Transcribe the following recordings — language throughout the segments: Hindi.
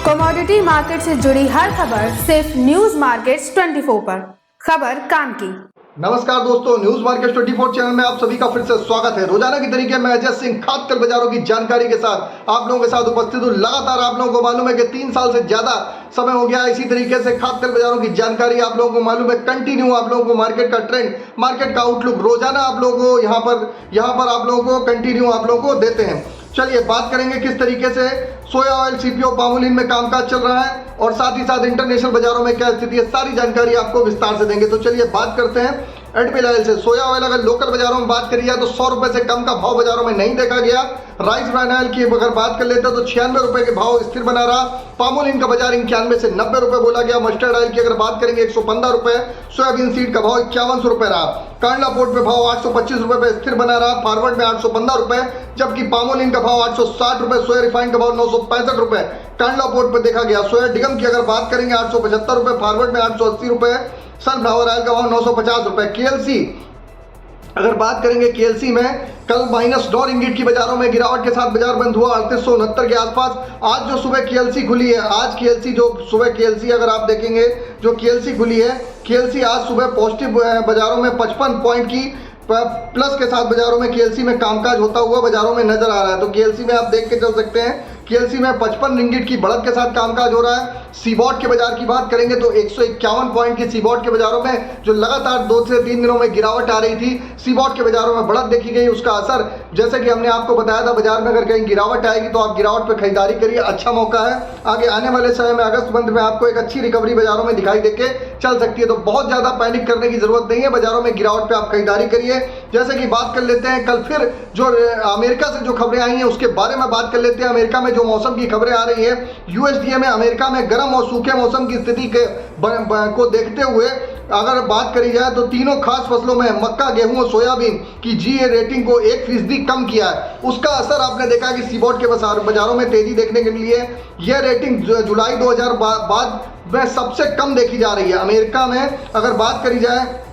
कमोडिटी मार्केट से जुड़ी हर खबर सिर्फ न्यूज मार्केट्स 24 पर। खबर काम की। नमस्कार दोस्तों, न्यूज मार्केट 24 चैनल में आप सभी का फिर से स्वागत है। रोजाना की तरीके मैं अजय सिंह खाद तेल बाजारों की जानकारी के साथ आप लोगों के साथ उपस्थित हूँ। लगातार आप लोगों को मालूम है कि 3 साल से ज्यादा समय हो गया इसी तरीके से खाद तेल बाजारों की जानकारी आप लोगों को मालूम है। कंटिन्यू आप लोगों को मार्केट का ट्रेंड, मार्केट का आउटलुक रोजाना आप लोगों को यहाँ पर आप लोगों को कंटिन्यू आप लोगों को देते हैं। चलिए बात करेंगे किस तरीके से सोया ऑयल, सीपीओ, पामोलिन में कामकाज चल रहा है और साथ ही साथ इंटरनेशनल बाजारों में क्या स्थिति है, सारी जानकारी आपको विस्तार से देंगे। तो चलिए बात करते हैं एडमिल ऑयल से। सोया ऑयल अगर लोकल बाजारों में बात करी जाए तो 100 रुपए से कम का भाव बाजारों में नहीं देखा गया। राइस ब्रांड ऑयल की अगर बात कर लेते हैं तो 96 रुपए के भाव स्थिर बना रहा। पामोलिन का बाजार 91 से 90 रुपए बोला गया। मस्टर्ड ऑयल की अगर बात करेंगे 115 रुपए। सोयाबीन सीड का भाव 5100 रुपए रहा। कांडला पोर्ट पे भाव 825 रुपए पे स्थिर बना रहा। फॉरवर्ड में 815 रुपए, जबकि पामोलिन का भाव 860 रुपए। सोया रिफाइंड का भाव 965 रुपए कांडला पोर्ट पे देखा गया। सोया डिगम की अगर बात करेंगे 875 रुपए, फॉरवर्ड में 880 रुपए। सनफ्लावर ऑयल का भाव 950 रुपए। केएलसी अगर बात करेंगे केएलसी में कल -9 रिंगिट की बाजारों में गिरावट के साथ बाजार बंद हुआ 3869 के आसपास। आज जो सुबह केएलसी खुली है, आज केएलसी जो सुबह केएलसी अगर आप देखेंगे जो केएलसी खुली है, केएलसी आज सुबह पॉजिटिव बाजारों में 55 पॉइंट की प्लस के साथ बाजारों में केएलसी में कामकाज होता हुआ बाजारों में नजर आ रहा है। तो केएलसी में आप देख के चल सकते हैं केएलसी में 55 रिंगिट की बढ़त के साथ कामकाज हो रहा है। सीबॉट के बाजार की बात करेंगे तो 151 पॉइंट की सीबॉट के बाजारों में जो लगातार 2 से 3 दिनों में गिरावट आ रही थी, सीबॉट के बाजारों में बढ़त देखी गई। उसका असर जैसे कि हमने आपको बताया था, बाजार में अगर कहीं गिरावट आएगी तो आप गिरावट पे खरीदारी करिए, अच्छा मौका है। आगे आने वाले समय में अगस्त मंथ में आपको एक अच्छी रिकवरी बाजारों में दिखाई देके चल सकती है। तो बहुत ज्यादा पैनिक करने की जरूरत नहीं है, बाजारों में गिरावट पे आप खरीदारी करिए। जैसे कि बात कर लेते हैं कल फिर जो अमेरिका से जो खबरें आई हैं उसके बारे में बात कर लेते हैं। अमेरिका में जो मौसम की खबरें आ रही है, यूएसडीए में अमेरिका में गर्म और सूखे मौसम की स्थिति को देखते हुए अगर बात करी जाए तो तीनों खास फसलों में मक्का, गेहूं और सोयाबीन की जीए रेटिंग को 1% कम किया है। उसका असर आपने देखा कि सीबॉट के बाजारों में तेजी देखने के लिए यह रेटिंग जुलाई 2000 बाद में सबसे कम देखी जा रही है। अमेरिका में अगर बात करी जाए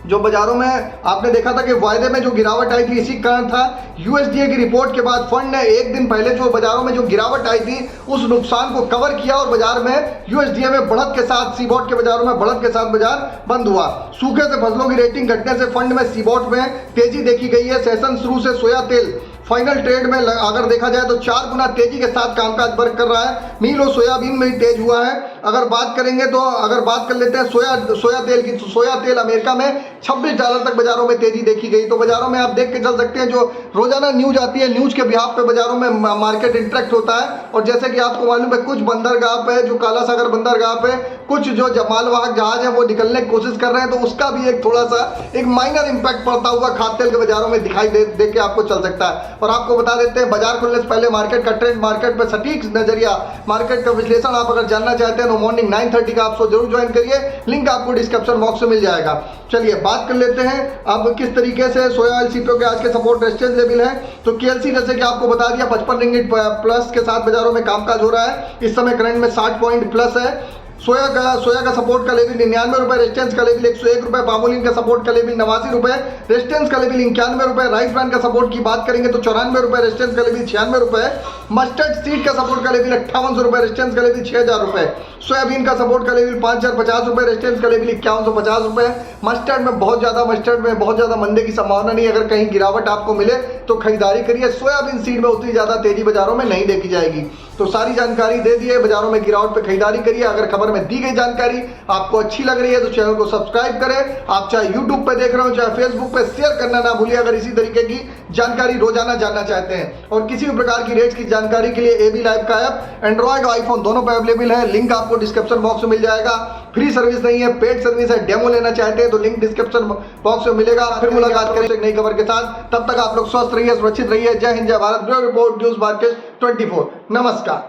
जो बाजारों में आपने देखा था कि वायदे में जो गिरावट आई थी, इसी कारण था यूएसडीए की रिपोर्ट के बाद फंड ने एक दिन पहले जो बाजारों में जो गिरावट आई थी उस नुकसान को कवर किया और बाजार में यूएसडीए में बढ़त के साथ सीबॉट के बाजारों में बढ़त के साथ बाजार बंद हुआ। सूखे से फसलों की रेटिंग घटने से फंड में सीबॉट में तेजी देखी गई है। सेशन शुरू से सोया तेल फाइनल ट्रेड में अगर देखा जाए तो 4 गुना तेजी के साथ कामकाज वर्क कर रहा है। मील और सोयाबीन में तेज हुआ है। अगर बात करेंगे तो अगर बात कर लेते हैं सोया तेल की, तो सोया तेल अमेरिका में $26 तक बाजारों में तेजी देखी गई। तो बाजारों में आप देख के चल सकते हैं जो रोजाना न्यूज आती है, न्यूज के बिहाफ पे बाजारों में मार्केट इंटरेक्ट होता है। और जैसे कि आपको मालूम है कुछ बंदरगाह पे जो काला सागर बंदरगाह पे कुछ जो मालवाहक जहाज है वो निकलने की कोशिश कर रहे हैं, तो उसका भी एक थोड़ा सा एक माइनर इंपैक्ट पड़ता हुआ खाद्य तेल के बाजारों में दिखाई दे के आपको चल सकता है। और आपको बता देते हैं बाजार खुलने से पहले मार्केट का ट्रेंड, मार्केट पे सटीक नजरिया, मार्केट का विश्लेषण आप अगर जानना चाहते हैं तो मॉर्निंग 9:30 का आप जरूर ज्वाइन करिए। लिंक आपको डिस्क्रिप्शन बॉक्स में मिल जाएगा। चलिए बात कर लेते हैं अब किस तरीके से सोया ऑयल, सीपीओ के आज के सपोर्ट रेजिस्टेंस लेवल है। तो केएलसी जैसे कि आपको बता दिया 55 रिंगिट प्लस के साथ बाजारों में कामकाज हो रहा है। इस समय करंट में 60 पॉइंट प्लस है। सोया का सपोर्ट का लेवल 99 रुपए, रेजिस्टेंस का लेवल 101 रुपए। पामोलिन का सपोर्ट का लेवल 89 रुपए, रेजिस्टेंस का लेवल 91 रुपए। राइस ब्रांड का सपोर्ट की बात करेंगे तो 94 रुपए, रेजिस्टेंस का लेवल 96 रुपए। मस्टर्ड सीड का सपोर्ट का लेवल 5800 रुपए, रेजिस्टेंस का लेवल 6000 रुपए। सोयाबीन का सपोर्ट का लेवल 5050 रुपए, रेजिस्टेंस का लेवल 5150 रुपए। मस्टर्ड में बहुत ज्यादा मंदे की संभावना नहीं, अगर कहीं गिरावट आपको मिले तो खरीदारी करिए। सोयाबीन सीड में उतनी ज्यादा तेजी बाजारों में नहीं देखी जाएगी। तो सारी जानकारी दे दी है, बाजारों में गिरावट पे खरीदारी करिए। अगर खबर में दी गई जानकारी आपको अच्छी लग रही है तो चैनल को सब्सक्राइब करें। आप चाहे यूट्यूब पे देख रहे हो चाहे फेसबुक पे, शेयर करना ना भूलिए अगर इसी तरीके की जानकारी रोजाना जानना चाहते हैं। और किसी भी प्रकार की रेट्स की जानकारी के लिए एबी लाइव का ऐप एंड्रॉइड और आईफोन दोनों पे अवेलेबल है। लिंक आपको डिस्क्रिप्शन बॉक्स में मिल जाएगा। फ्री सर्विस नहीं है, पेड सर्विस है। डेमो लेना चाहते हैं तो लिंक डिस्क्रिप्शन बॉक्स में मिलेगा। फिर मुलाकात करें एक नई खबर के साथ। तब तक आप लोग स्वस्थ रहिए, सुरक्षित रहिए। जय हिंद, जय Bharat. Bureau report, news market 24। नमस्कार।